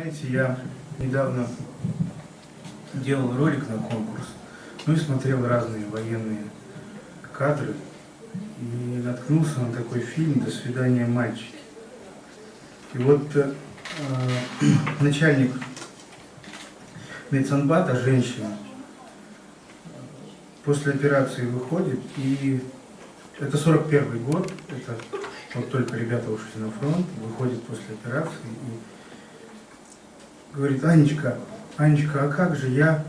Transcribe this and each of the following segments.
Знаете, я недавно делал ролик на конкурс, ну и смотрел разные военные кадры, и наткнулся на такой фильм «До свидания, мальчики». И вот начальник медсанбата, женщина, после операции выходит, и это 41-й год, это вот только ребята ушли на фронт, выходит после операции и говорит: Анечка, а как же, я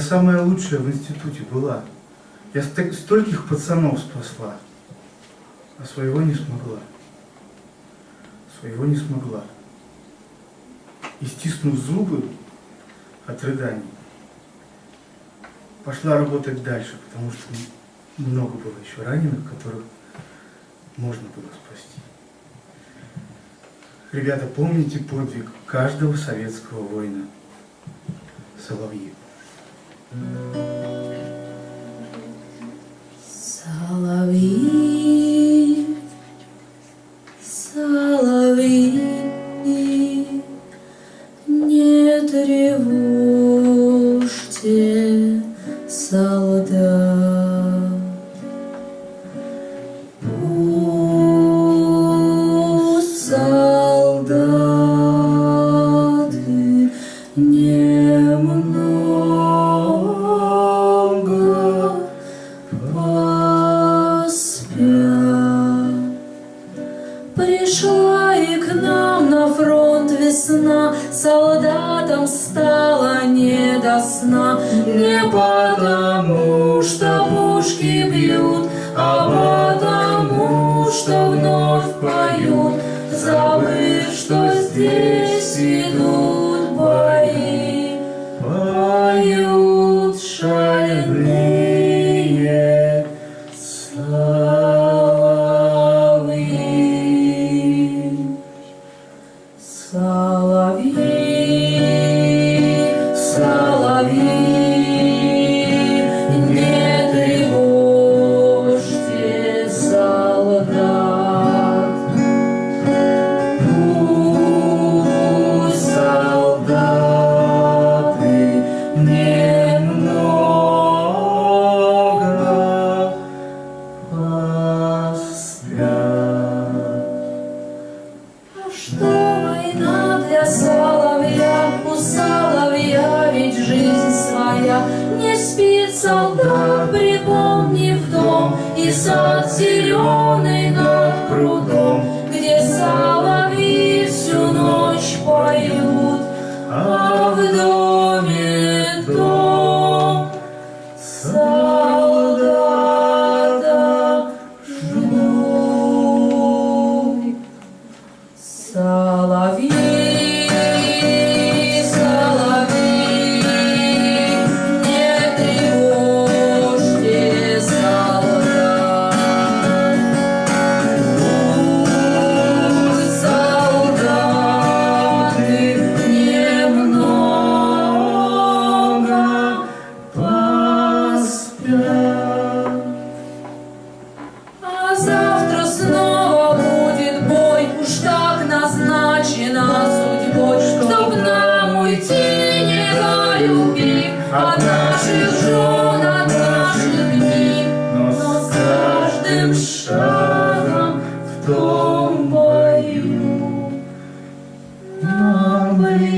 самая лучшая в институте была, я стольких пацанов спасла, а своего не смогла. И, стиснув зубы от рыданий, пошла работать дальше, потому что много было еще раненых, которых можно было спасти. Ребята, помните подвиг каждого советского воина. Соловьи. Соловьи, соловьи, не тревожьте солдат. Пусть солдаты немного поспят. Пришла и к нам на фронт весна, солдатам стало не до сна. Не потому, что пушки бьют, а потому, что вновь поют, забыв, что здесь идут бои. Поют шальные соловьи. Соловьи, соловьи, не тревожьте солдат. Пусть солдаты немного поспят. А что война для соловья? У соловья ведь жизнь своя. Не спит солдат, припомнив дом и сад зеленый над прудом, где соловьи всю ночь поют, а в доме дом солдата ждут. Соловьи, соловьи, не тревожьте солдат. Пусть солдаты немного поспят. А завтра снова будет бой, уж так назначено судьбой, чтоб нам уйти, не полюбив от наших жен, от наших книг. Но с каждым шагом в том бою нам ближе